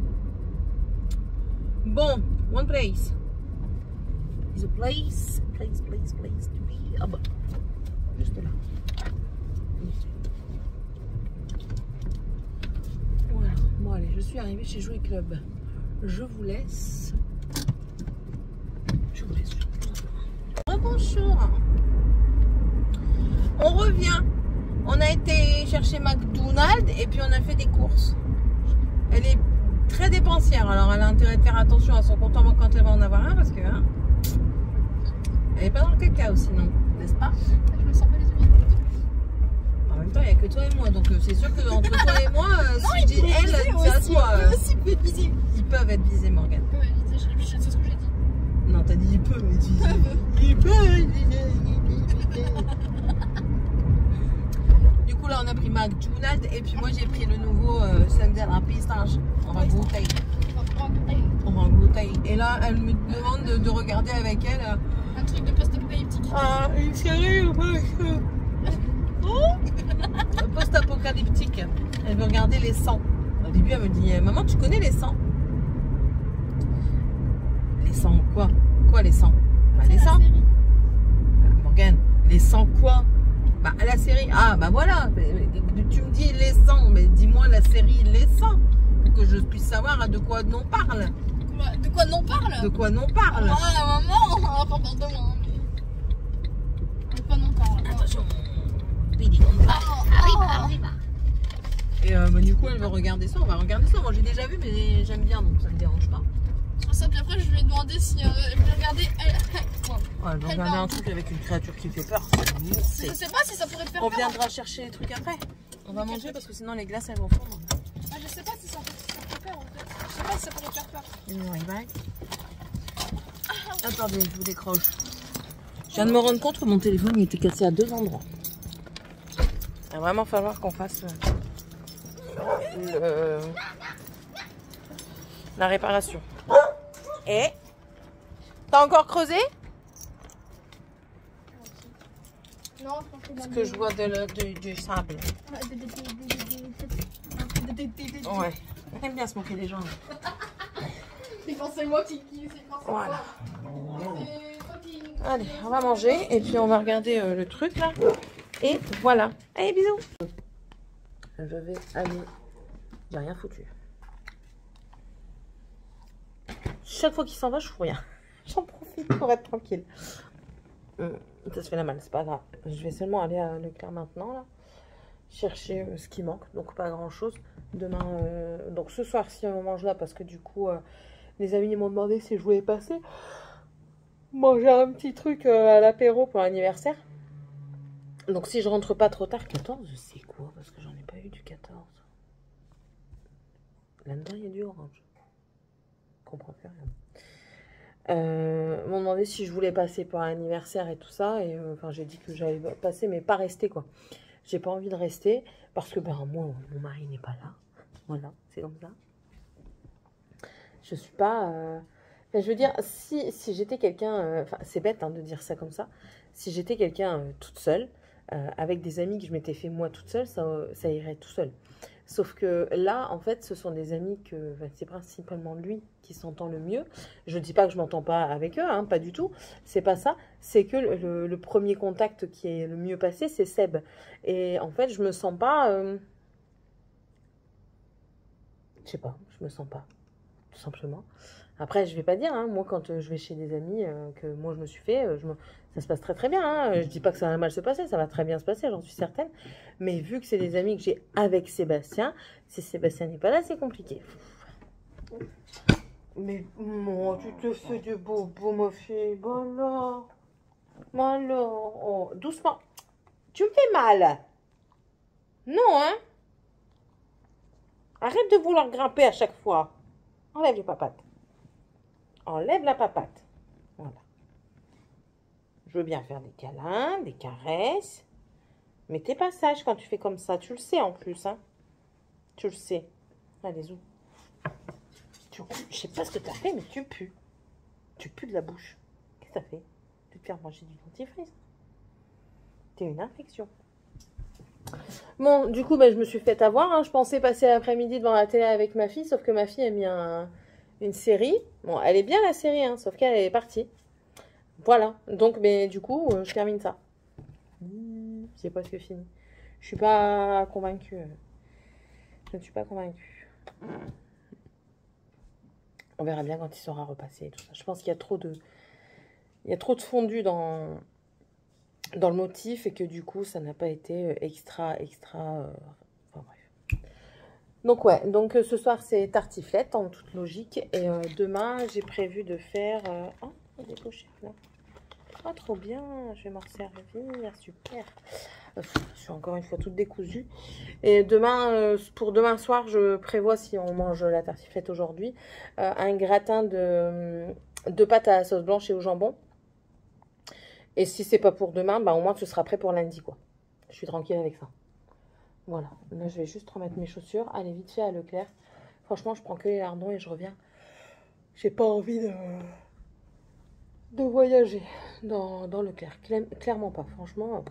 S1: Bon, one place. Is a place to be. Ah bah, juste là. Voilà. Bon allez, je suis arrivée chez Jouet Club. Je vous laisse. Je vous laisse. Bonjour. On revient. On a été chercher McDonald's et puis on a fait des courses. Elle est très dépensière, alors elle a intérêt de faire attention à son compte en banque quand elle va en avoir un parce que hein, elle est pas dans le caca aussi, non, n'est-ce pas?
S3: Je me sens pas les yeux.
S1: En même temps, il n'y a que toi et moi, donc c'est sûr que entre toi et moi, si je dis elle, c'est à toi. Ils peuvent être visés, Morgane.
S3: Ouais, je sais ce que j'ai dit.
S1: Non, t'as dit il peut, mais tu dis il peut. Du coup, là, on a pris McDonald's et puis moi, j'ai pris le nouveau Sundae à pistache. On va goûter. On va goûter. Et là, elle me demande de regarder avec elle.
S3: Un truc de post-apocalyptique.
S1: Ah, une série post-apocalyptique. Elle veut regarder les 100. Au début, elle me dit maman, tu connais les 100? Les 100 quoi? Quoi les 100? Bah, les 100. Morgane, les 100 quoi? Bah, la série. Ah, bah voilà. Tu me dis les 100, mais dis-moi la série les 100. Pour que je puisse savoir de quoi on parle.
S3: De quoi on parle?
S1: De quoi on parle?
S3: Ah, maman, on va pas de moi. De quoi on parle?
S1: Attention. Et bah, du coup, elle veut regarder ça. On va regarder ça. Moi, j'ai déjà vu, mais j'aime bien, donc ça me dérange pas.
S3: Ça, puis après, je lui ai demandé si elle voulait regarder.
S1: Ouais, elle veut regarder un truc avec une créature qui fait peur.
S3: Je sais pas si ça pourrait te faire
S1: On
S3: peur.
S1: viendra chercher les trucs après. On va manger parce que sinon les glaces elles vont fondre.
S3: Ah, je sais pas si ça te fait peur en fait. Je sais pas si ça pourrait te faire peur.
S1: Attendez, je vous décroche. Je viens de me rendre compte que mon téléphone il était cassé à 2 endroits. Il va vraiment falloir qu'on fasse la réparation. Et t'as encore creusé?
S3: Non, je pense que
S1: Parce que je vois du sable. Ouais. J'aime bien se moquer des gens.
S3: C'est moi qui
S1: Voilà. Allez, on va manger et puis on va regarder le truc là. Et voilà. Allez, bisous. Je vais aller. J'ai rien foutu. Chaque fois qu'il s'en va, je fous rien. J'en profite pour être tranquille. Ça se fait la malle, c'est pas grave. Je vais seulement aller à Leclerc maintenant là. Chercher ce qui manque, donc pas grand chose. Demain, donc ce soir si on mange là, parce que du coup les amis m'ont demandé si je voulais passer manger un petit truc à l'apéro pour l'anniversaire. Donc si je rentre pas trop tard, 14, c'est quoi? Parce que j'en ai pas eu du 14. Là-dedans il y a du orange. Je comprends plus rien. M'ont demandé si je voulais passer pour l'anniversaire et tout ça, et enfin j'ai dit que j'allais passer mais pas rester quoi. J'ai pas envie de rester parce que ben moi mon mari n'est pas là. Voilà, c'est comme ça. Je suis pas enfin, je veux dire si j'étais quelqu'un enfin c'est bête hein, de dire ça comme ça. Si j'étais quelqu'un toute seule avec des amis que je m'étais fait moi toute seule, ça irait tout seul. Sauf que là, en fait, ce sont des amis que enfin, c'est principalement lui qui s'entend le mieux. Je ne dis pas que je m'entends pas avec eux, hein, pas du tout. C'est pas ça. C'est que le premier contact qui est le mieux passé, c'est Seb. Et en fait, je me sens pas... Je sais pas, je me sens pas, tout simplement. Après, je vais pas dire, hein, moi, quand je vais chez des amis que moi je me suis fait, ça se passe très très bien. Hein. Je dis pas que ça va mal se passer, ça va très bien se passer, j'en suis certaine. Mais vu que c'est des amis que j'ai avec Sébastien, si Sébastien n'est pas là, c'est compliqué. Mais moi, tu te fais du bobo, ma fille. Bah alors, oh, doucement. Tu me fais mal. Non, hein? Arrête de vouloir grimper à chaque fois. Enlève les papates. Enlève la papate. Voilà. Je veux bien faire des câlins, des caresses. Mais t'es pas sage quand tu fais comme ça. Tu le sais en plus, hein. Tu le sais. Allez, zou. Je sais pas ce que t'as fait, mais tu pues. Tu pues de la bouche. Qu'est-ce que t'as fait? Tu te faire manger du dentifrice. T'es une infection. Bon, du coup, bah, je me suis fait avoir. Hein. Je pensais passer l'après-midi devant la télé avec ma fille, sauf que ma fille a mis une série. Bon, elle est bien la série, hein, sauf qu'elle est partie. Voilà. Donc, mais du coup, je termine ça. C'est presque fini. Je suis pas convaincue. Je ne suis pas convaincue. On verra bien quand il sera repassé et tout ça. Je pense qu'il y a trop de... Il y a trop de fondu dans le motif et que du coup, ça n'a pas été extra... Enfin bref. Donc ouais, donc ce soir, c'est tartiflette en toute logique. Et demain, j'ai prévu de faire... Oh, il y a des pochettes là. Oh, trop bien, je vais m'en servir, super. Je suis encore une fois toute décousue. Et demain, pour demain soir, je prévois, si on mange la tartiflette aujourd'hui, un gratin de pâte à la sauce blanche et au jambon. Et si c'est pas pour demain, bah, au moins ce sera prêt pour lundi, quoi. Je suis tranquille avec ça. Voilà, là je vais juste remettre mes chaussures. Allez, vite fait à Leclerc. Franchement, je prends que les lardons et je reviens. J'ai pas envie de voyager dans Leclerc. Clairement pas, franchement.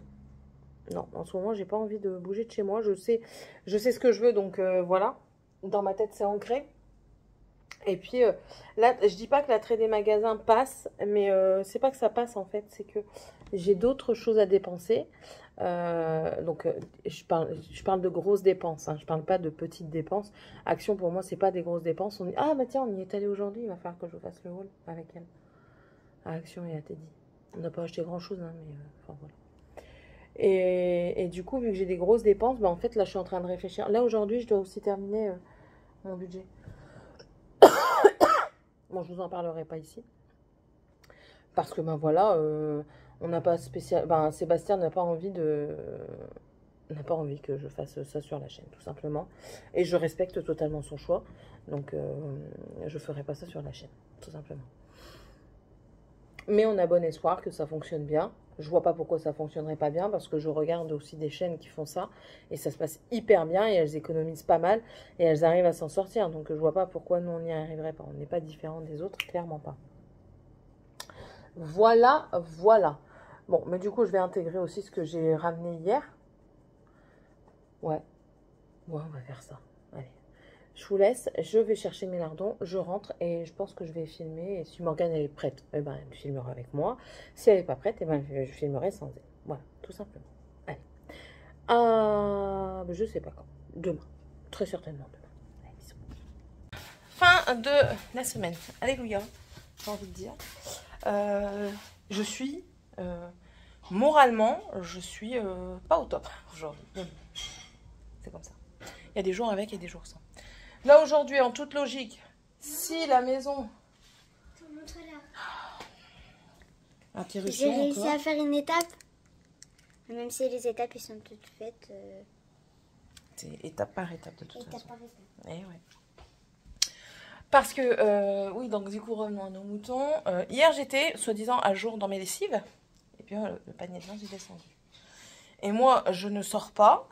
S1: Non, en ce moment, j'ai pas envie de bouger de chez moi. Je sais ce que je veux, donc voilà. Dans ma tête, c'est ancré. Et puis, là, je dis pas que l'attrait des magasins passe, mais c'est pas que ça passe, en fait. C'est que j'ai d'autres choses à dépenser. Donc, je parle de grosses dépenses. Hein, je parle pas de petites dépenses. Action, pour moi, c'est pas des grosses dépenses. On dit, ah, bah tiens, on y est allé aujourd'hui. Il va falloir que je fasse le haul avec elle. À Action et à Teddy. On n'a pas acheté grand-chose, hein, mais enfin, voilà. Et du coup, vu que j'ai des grosses dépenses, bah, en fait, là, je suis en train de réfléchir. Là, aujourd'hui, je dois aussi terminer mon budget. Bon, je vous en parlerai pas ici. Parce que, ben voilà, on n'a pas spécial... Ben, Sébastien n'a pas envie que je fasse ça sur la chaîne, tout simplement. Et je respecte totalement son choix. Donc, je ferai pas ça sur la chaîne, tout simplement. Mais on a bon espoir que ça fonctionne bien. Je vois pas pourquoi ça fonctionnerait pas bien, parce que je regarde aussi des chaînes qui font ça, et ça se passe hyper bien, et elles économisent pas mal, et elles arrivent à s'en sortir. Donc je vois pas pourquoi nous on n'y arriverait pas. On n'est pas différent des autres, clairement pas. Voilà, voilà. Bon, mais du coup je vais intégrer aussi ce que j'ai ramené hier. Ouais, on va faire ça. Allez. Je vous laisse, je vais chercher mes lardons, je rentre et je pense que je vais filmer. Et si Morgane elle est prête, eh ben, elle filmera avec moi. Si elle n'est pas prête, eh ben, je filmerai sans elle. Voilà, tout simplement. Allez. Je sais pas quand. Demain. Très certainement demain. Allez, bisous. Fin de la semaine. Alléluia, j'ai envie de dire. Je suis... moralement, je suis pas au top aujourd'hui. C'est comme ça. Il y a des jours avec et des jours sans. Là, aujourd'hui, en toute logique, si la maison...
S2: J'ai réussi à faire une étape. Même si les étapes, ils sont toutes faites.
S1: C'est étape par étape, de toute façon.
S2: Par étape.
S1: Eh ouais. Parce que, oui, donc du coup, revenons à nos moutons. Hier, j'étais, soi-disant, à jour dans mes lessives. Et puis, le panier de linge est descendu. Et moi, je ne sors pas.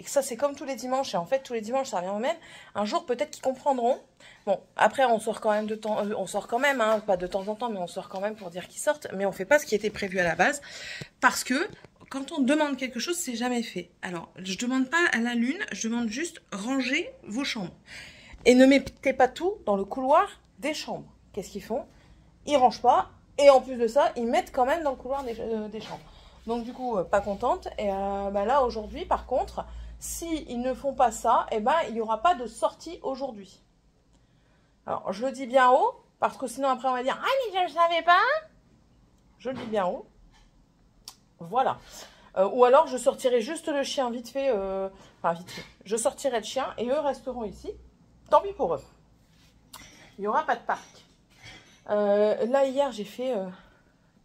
S1: Ça, c'est comme tous les dimanches. Et en fait, tous les dimanches, ça revient au même. Un jour, peut-être qu'ils comprendront. Bon, après, on sort quand même de temps... on sort quand même, hein, pas de temps en temps, mais on sort quand même pour dire qu'ils sortent. Mais on ne fait pas ce qui était prévu à la base. Parce que, quand on demande quelque chose, c'est jamais fait. Alors, je ne demande pas à la lune. Je demande juste ranger vos chambres. Et ne mettez pas tout dans le couloir des chambres. Qu'est-ce qu'ils font? Ils rangent pas. Et en plus de ça, ils mettent quand même dans le couloir des chambres. Donc du coup, pas contente. Et bah là, aujourd'hui, par contre, s'ils ne font pas ça, eh ben, il n'y aura pas de sortie aujourd'hui. Alors, je le dis bien haut, parce que sinon après on va dire « Ah, mais je ne savais pas !» Je le dis bien haut. Voilà. Ou alors, je sortirai juste le chien vite fait. Enfin, vite fait. Je sortirai le chien et eux resteront ici. Tant pis pour eux. Il n'y aura pas de parc. Là, hier, j'ai fait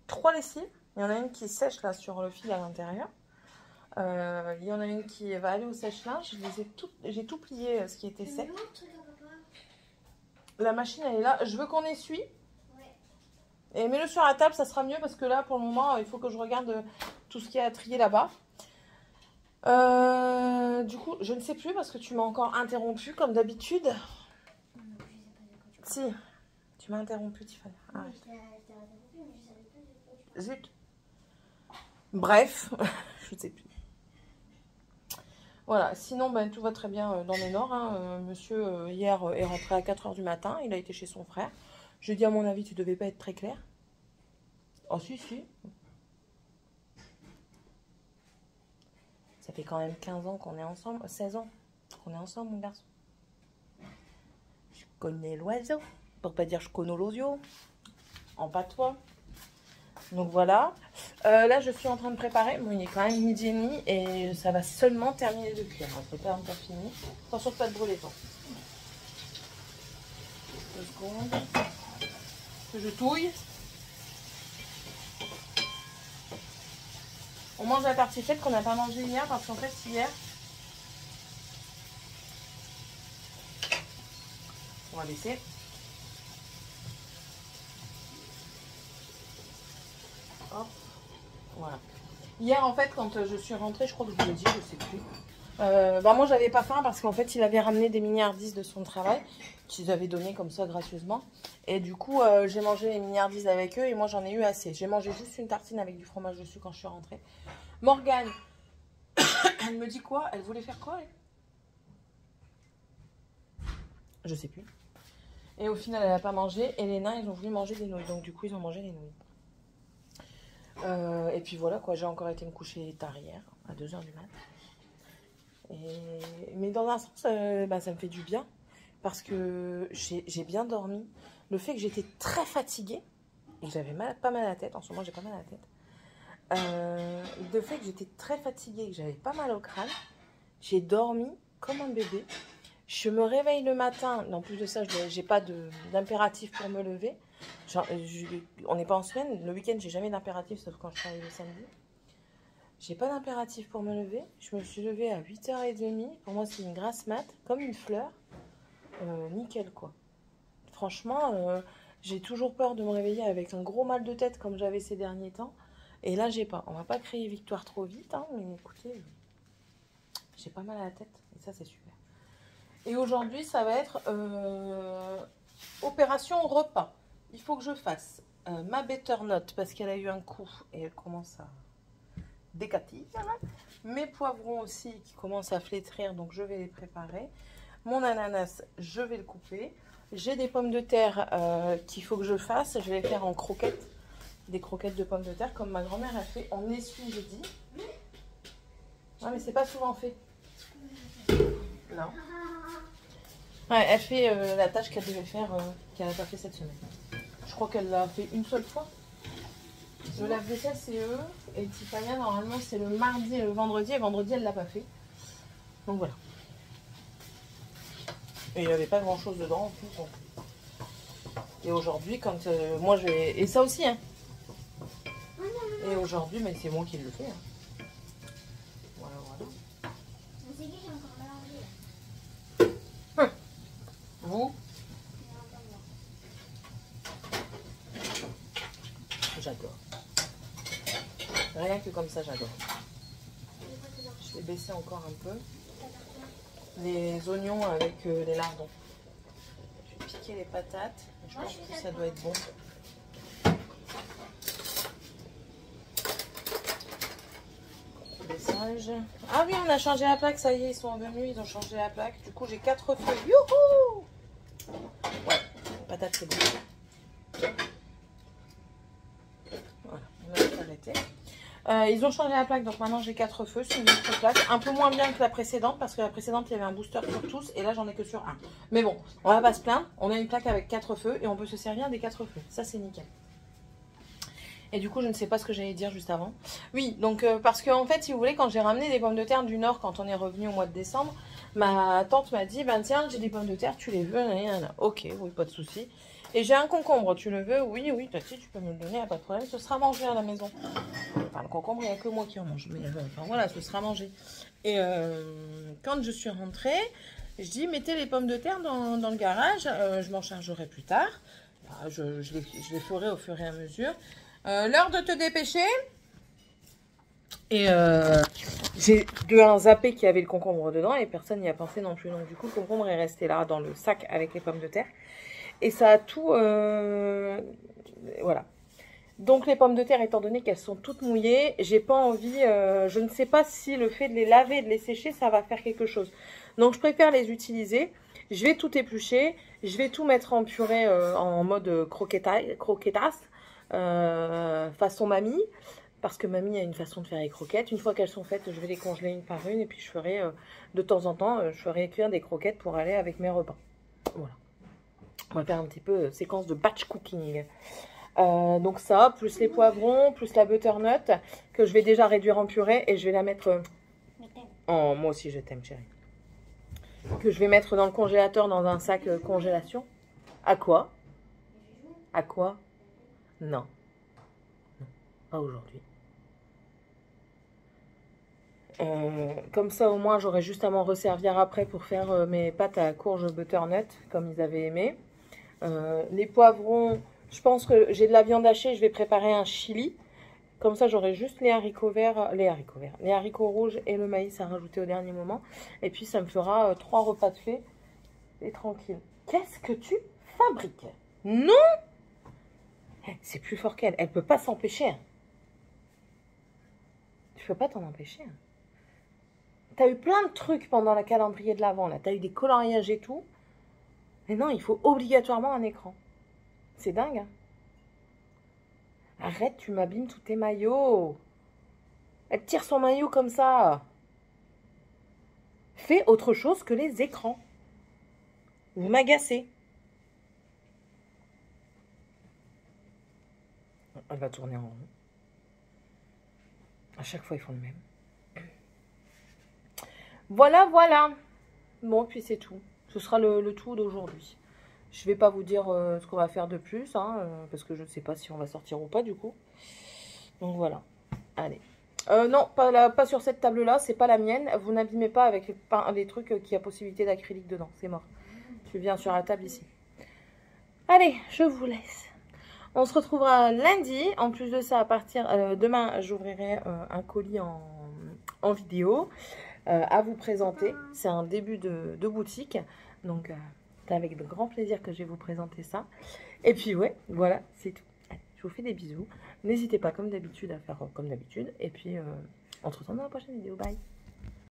S1: 3 lessives. Il y en a une qui sèche là sur le fil à l'intérieur. Il y en a une qui va aller au sèche-linge. J'ai tout plié ce qui était sec. La machine elle est là. Je veux qu'on essuie. Ouais. Et mets-le sur la table, ça sera mieux parce que là pour le moment il faut que je regarde tout ce qu'il y a à trier là-bas. Du coup je ne sais plus parce que tu m'as encore interrompu comme d'habitude. Si, tu m'as interrompu Tiffany. Zut. Bref, je ne sais plus. Voilà, sinon ben, tout va très bien dans les Nord. Hein. Monsieur hier est rentré à 4 h du matin, il a été chez son frère. Je lui ai dit à mon avis tu devais pas être très clair. Oh si si. Ça fait quand même 15 ans qu'on est ensemble, 16 ans qu'on est ensemble, mon garçon. Je connais l'oiseau, pour pas dire je connais l'osio, en patois. Donc voilà. Là, je suis en train de préparer. Bon, il est quand même midi et demi et ça va seulement terminer de cuire. C'est pas encore fini. Attention de pas te brûler, toi. 2 secondes. Que je touille. On mange la tartiflette qu'on n'a pas mangé hier parce qu'en fait, hier, on va laisser. Hop. Voilà. Hier, en fait, quand je suis rentrée, je crois que je vous l'ai dit, je sais plus. Moi, j'avais pas faim parce qu'en fait, il avait ramené des mini-hardises de son travail qu'ils avaient donné comme ça gracieusement. Et du coup, j'ai mangé les mini-hardises avec eux et moi, j'en ai eu assez. J'ai mangé juste une tartine avec du fromage dessus quand je suis rentrée. Morgane, elle me dit quoi? Elle voulait faire quoi, elle? Je sais plus. Et au final, elle n'a pas mangé. Et les nains, ils ont voulu manger des nouilles. Donc, du coup, ils ont mangé les nouilles. Et puis voilà, quoi. J'ai encore été me coucher tard hier, à 2 h du mat'. Mais dans un sens, ça me fait du bien. Parce que j'ai bien dormi. Le fait que j'étais très fatiguée. Et que j'avais pas mal à la tête. En ce moment, j'ai pas mal à la tête. Le fait que j'étais très fatiguée. Que j'avais pas mal au crâne. J'ai dormi comme un bébé. Je me réveille le matin. En plus de ça, j'ai pas d'impératif pour me lever. On n'est pas en semaine. Le week-end, j'ai jamais d'impératif, sauf quand je travaille le samedi. J'ai pas d'impératif pour me lever. Je me suis levée à 8h30. Pour moi, c'est une grasse mat, comme une fleur. Nickel, quoi. Franchement, j'ai toujours peur de me réveiller avec un gros mal de tête comme j'avais ces derniers temps. Et là, j'ai pas. On va pas crier victoire trop vite, hein, mais écoutez, j'ai pas mal à la tête. Et ça, c'est super. Et aujourd'hui, ça va être opération repas. Il faut que je fasse ma butternut parce qu'elle a eu un coup et elle commence à décatir. Mes poivrons aussi qui commencent à flétrir, donc je vais les préparer. Mon ananas, je vais le couper. J'ai des pommes de terre qu'il faut que je fasse. Je vais les faire en croquettes. Des croquettes de pommes de terre comme ma grand-mère a fait en essuie, j'ai dit. Ouais, mais c'est pas souvent fait. Non. Ouais, elle fait la tâche qu'elle devait faire, qu'elle n'a pas fait cette semaine. Je crois qu'elle l'a fait une seule fois. Le lave-vaisselle, c'est eux. Et Tiffania, normalement, c'est le mardi et le vendredi. Et vendredi, elle ne l'a pas fait. Donc voilà. Et il n'y avait pas grand-chose dedans en plus. Donc. Et aujourd'hui, quand moi, je vais... Et ça aussi, hein. Et aujourd'hui, mais c'est moi qui le fais. Hein. Voilà, voilà.
S2: C'est qui qui a encore mélangé?
S1: Vous? J'adore. Rien que comme ça, j'adore. Je vais baisser encore un peu. Les oignons avec les lardons. Je vais piquer les patates. Je pense que ça doit être bon. Baissage. Ah oui, on a changé la plaque. Ça y est, ils sont venus. Ils ont changé la plaque. Du coup, j'ai 4 feux. Youhou! Ouais, les patates, c'est bon. Voilà, on va s'arrêter. Ils ont changé la plaque, donc maintenant j'ai 4 feux sur une autre plaque. Un peu moins bien que la précédente, parce que la précédente il y avait un booster sur tous, et là j'en ai que sur un. Mais bon, on va pas se plaindre, on a une plaque avec 4 feux, et on peut se servir des 4 feux. Ça c'est nickel. Et du coup je ne sais pas ce que j'allais dire juste avant. Oui, donc parce que en fait, si vous voulez, quand j'ai ramené des pommes de terre du Nord, quand on est revenu au mois de décembre, ma tante m'a dit, ben tiens, j'ai des pommes de terre, tu les veux? Ok, oui, pas de souci. Et j'ai un concombre, tu le veux? Oui, oui, Tati, tu peux me le donner, pas de problème, ce sera mangé à la maison. Enfin, le concombre, il n'y a que moi qui en mange, mais enfin voilà, ce sera mangé. Et quand je suis rentrée, je dis, mettez les pommes de terre dans le garage, je m'en chargerai plus tard. Enfin, je les ferai au fur et à mesure. L'heure de te dépêcher. Et j'ai zappé qu'il y avait le concombre dedans et personne n'y a pensé non plus. Donc du coup, le concombre est resté là dans le sac avec les pommes de terre. Et ça a tout... voilà. Donc les pommes de terre, étant donné qu'elles sont toutes mouillées, j'ai pas envie... je ne sais pas si le fait de les laver et de les sécher, ça va faire quelque chose. Donc je préfère les utiliser. Je vais tout éplucher. Je vais tout mettre en purée en mode croquetas, façon mamie. Parce que mamie a une façon de faire les croquettes. Une fois qu'elles sont faites, je vais les congeler une par une. Et puis je ferai, de temps en temps, je ferai cuire des croquettes pour aller avec mes repas. Voilà. On va faire un petit peu séquence de batch cooking. Donc ça, plus les poivrons, plus la butternut, que je vais déjà réduire en purée. Et je vais la mettre... Oh, moi aussi je t'aime, chérie. Que je vais mettre dans le congélateur, dans un sac congélation. À quoi? À quoi? Non. Non, pas aujourd'hui. Comme ça, au moins, j'aurai juste à m'en resservir après pour faire mes pâtes à courge butternut, comme ils avaient aimé. Les poivrons, je pense que j'ai de la viande hachée, je vais préparer un chili. Comme ça, j'aurai juste les haricots verts, les haricots rouges et le maïs à rajouter au dernier moment. Et puis, ça me fera 3 repas de fait et tranquille. Qu'est-ce que tu fabriques? Non! C'est plus fort qu'elle. Elle peut pas s'empêcher. Hein. Tu peux pas t'en empêcher. Hein. T'as eu plein de trucs pendant la calendrier de l'Avent. T'as eu des coloriages et tout. Mais non, il faut obligatoirement un écran. C'est dingue. Hein. Arrête, tu m'abîmes tous tes maillots. Elle tire son maillot comme ça. Fais autre chose que les écrans. Vous m'agacez. Elle va tourner en rond. À chaque fois, ils font le même. Voilà, voilà. Bon, puis c'est tout. Ce sera le tout d'aujourd'hui. Je ne vais pas vous dire ce qu'on va faire de plus, hein, parce que je ne sais pas si on va sortir ou pas, du coup. Donc, voilà. Allez. Non, pas sur cette table-là. C'est pas la mienne. Vous n'abîmez pas avec les trucs qui a possibilité d'acrylique dedans. C'est mort. Je viens sur la table ici. Allez, je vous laisse. On se retrouvera lundi. En plus de ça, à partir demain, j'ouvrirai un colis en vidéo à vous présenter. C'est un début de boutique. Donc, c'est avec de grand plaisir que je vais vous présenter ça. Et puis, ouais, voilà, c'est tout. Allez, je vous fais des bisous. N'hésitez pas, comme d'habitude, à faire comme d'habitude. Et puis, on se retrouve dans la prochaine vidéo. Bye!